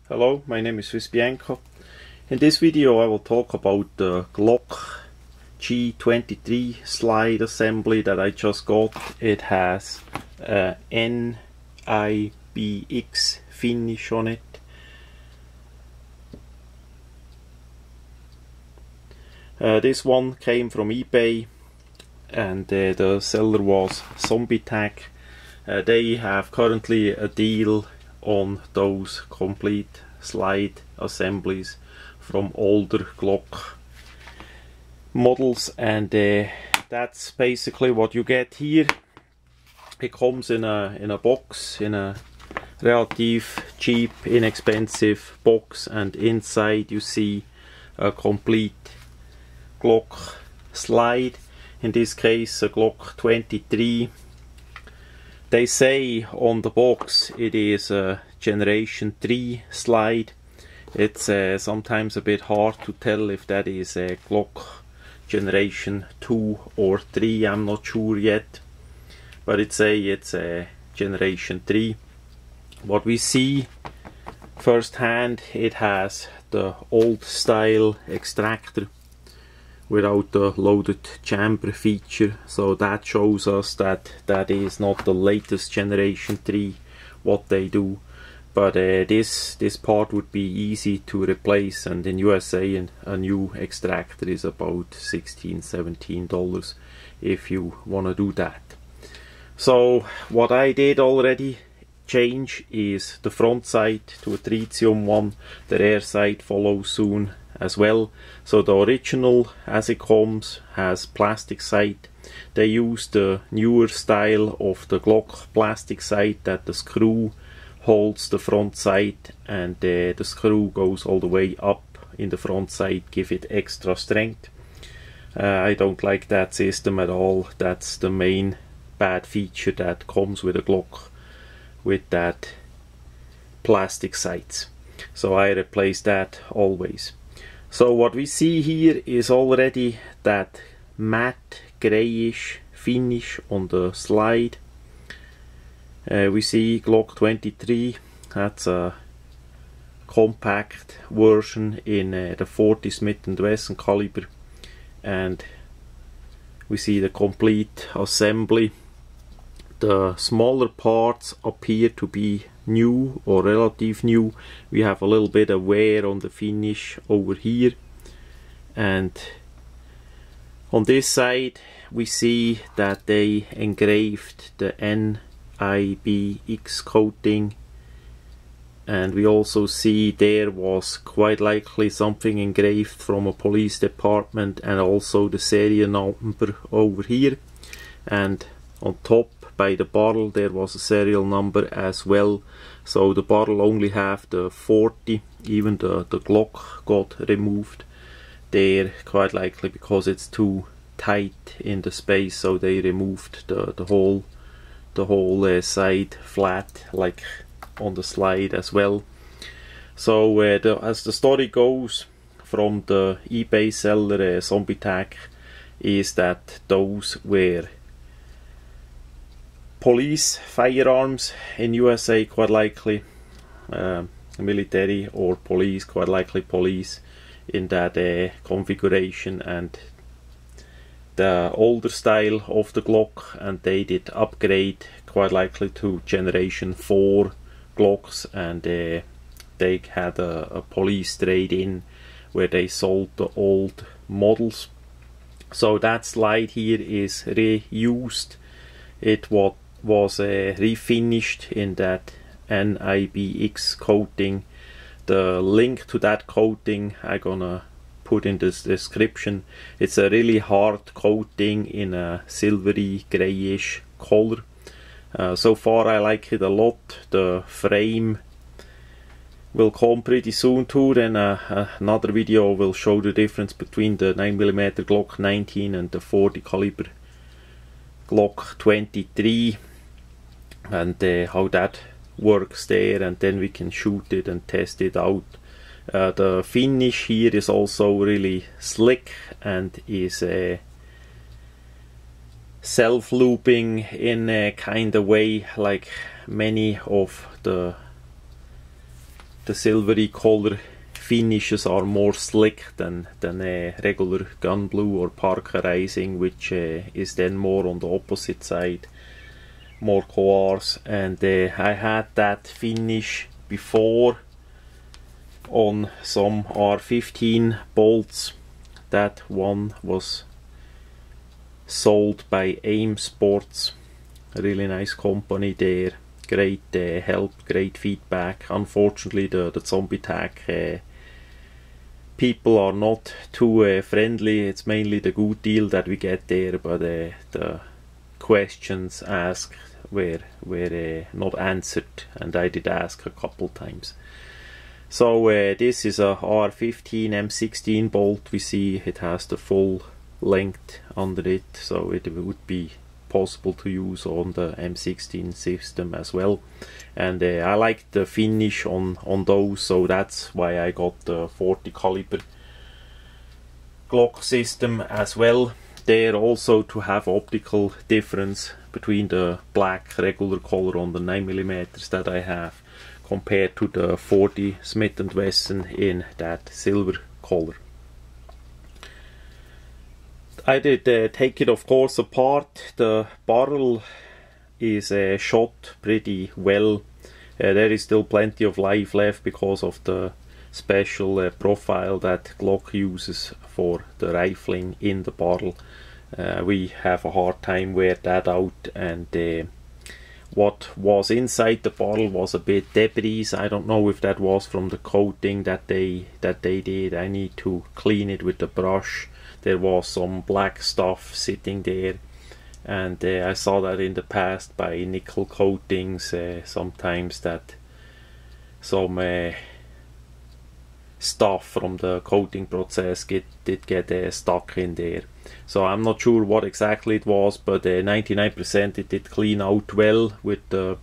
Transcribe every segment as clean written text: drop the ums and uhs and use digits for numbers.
Hello, my name is Bianco. In this video I will talk about the Glock G23 slide assembly that I just got. It has a nibx finish on it. This one came from eBay and the seller was Zombie Tag. They have currently a deal on those complete slide assemblies from older Glock models, and that's basically what you get here. It comes in a box, in a relative cheap, inexpensive box, and inside you see a complete Glock slide. In this case a Glock 23. They say on the box it is a generation 3 slide. It's sometimes a bit hard to tell if that is a Glock generation 2 or 3, I'm not sure yet, but it's a generation 3. What we see firsthand, it has the old style extractor without the loaded chamber feature, so that shows us that that is not the latest generation 3 what they do, but this part would be easy to replace, and in USA a new extractor is about $16–17 if you want to do that. So what I did already change is the front sight to a tritium one. The rear sight follows soon as well. So the original as it comes has plastic sight. They use the newer style of the Glock plastic sight, that the screw holds the front sight and the screw goes all the way up in the front sight, give it extra strength. I don't like that system at all. That's the main bad feature that comes with a Glock, with that plastic sights. So I replace that always. So what we see here is already that matte grayish finish on the slide. We see Glock 23, that's a compact version in the 40 Smith & Wesson caliber, and we see the complete assembly. The smaller parts appear to be new or relative new. We have a little bit of wear on the finish over here, and on this side we see that they engraved the nibx coating, and we also see there was quite likely something engraved from a police department, and also the serial number over here, and on top by the barrel there was a serial number as well. So the barrel only have the 40, even the Glock got removed there, quite likely because it's too tight in the space, so they removed the whole side flat like on the slide as well. So as the story goes from the eBay seller Zombie Tag, is that those were police firearms in USA, quite likely military or police, quite likely police in that configuration, and the older style of the Glock, and they did upgrade quite likely to generation 4 Glocks, and they had a police trade-in where they sold the old models. So that slide here is reused. It was refinished in that nibx coating. The link to that coating I'm gonna put in the description. It's a really hard coating in a silvery grayish color. So far I like it a lot. The frame will come pretty soon too, then another video will show the difference between the 9mm Glock 19 and the 40 caliber Glock 23, and how that works there, and then we can shoot it and test it out. The finish here is also really slick and is self-looping in a kind of way like many of the the silvery color finishes are more slick than regular gun blue or parkerizing, which is then more on the opposite side, more coarse. And I had that finish before on some R15 bolts. That one was sold by Aim Sports, a really nice company there. Great help, great feedback. Unfortunately, the zombie tag people are not too friendly. It's mainly the good deal that we get there, but the questions asked were not answered, and I did ask a couple times. So this is a R15 M16 bolt. We see it has the full length under it, so it would be possible to use on the M16 system as well. And I like the finish on those, so that's why I got the 40 caliber Glock system as well. There also to have optical difference between the black regular color on the 9mm that I have compared to the 40 Smith & Wesson in that silver color. I did take it, of course, apart. The barrel is shot pretty well. There is still plenty of life left because of the special profile that Glock uses for the rifling in the barrel. We have a hard time wear that out, and what was inside the barrel was a bit debris. I don't know if that was from the coating that they did. I need to clean it with the brush. There was some black stuff sitting there, and I saw that in the past by nickel coatings sometimes that some stuff from the coating process did get stuck in there. So I'm not sure what exactly it was, but 99% it did clean out well with the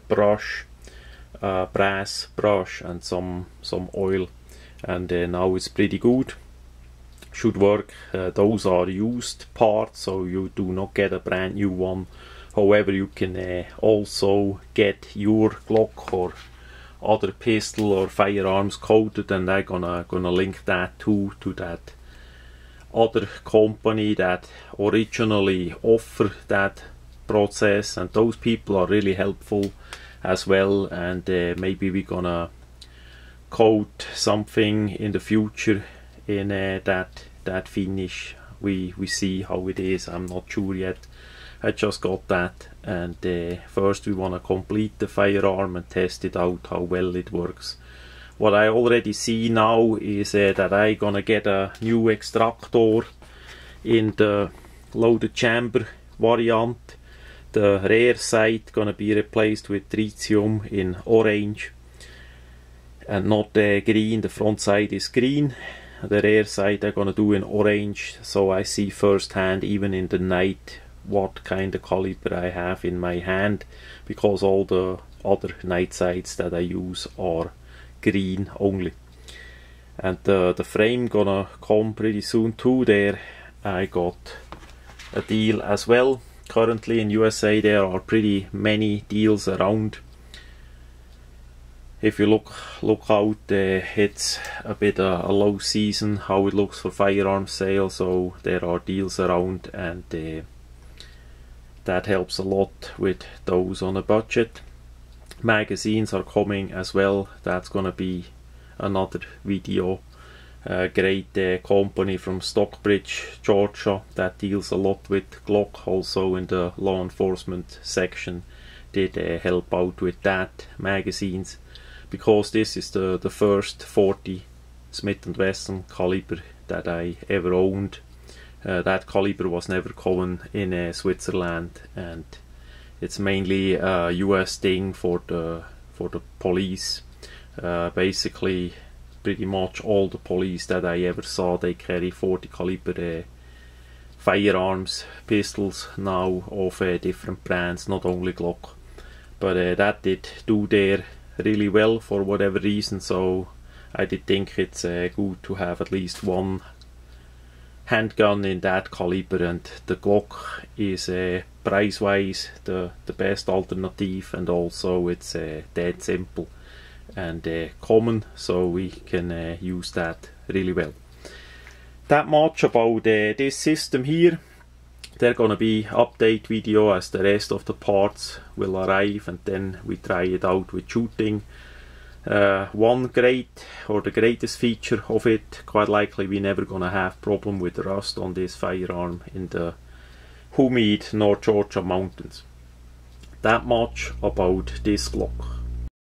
brush, brass brush, and some oil, and now it's pretty good. Should work. Those are used parts, so you do not get a brand new one. However, you can also get your Glock or other pistol or firearms coated, and I'm gonna link that to that other company that originally offer that process, and those people are really helpful as well. And maybe we're gonna coat something in the future in that finish. We see how it is. I'm not sure yet. I just got that, and first we want to complete the firearm and test it out how well it works. What I already see now is that I gonna get a new extractor in the loaded chamber variant. The rear sight gonna be replaced with tritium in orange and not green. The front side is green. The rear sight I'm gonna do in orange, so I see firsthand, even in the night, what kind of caliber I have in my hand, because all the other night sights that I use are green only. And the frame gonna come pretty soon too. There I got a deal as well. Currently in USA there are pretty many deals around. If you look out, it's a bit a low season how it looks for firearm sale, so there are deals around, and that helps a lot with those on a budget. Magazines are coming as well. That's gonna be another video. Great company from Stockbridge, Georgia, that deals a lot with Glock, also in the law enforcement section, did help out with that magazines, because this is the first 40 Smith & Wesson caliber that I ever owned. That caliber was never common in Switzerland, and it's mainly a US thing for the police. Basically, pretty much all the police that I ever saw, they carry 40 caliber firearms, pistols now of different brands, not only Glock. But that did do there really well for whatever reason, so I did think it's good to have at least one handgun in that caliber, and the Glock is price-wise the best alternative, and also it's dead simple. and common, so we can use that really well. That much about this system here. There gonna be update video as the rest of the parts will arrive, and then we try it out with shooting. One great, or the greatest feature of it, quite likely we never gonna have problem with rust on this firearm in the humid North Georgia mountains. That much about this Glock.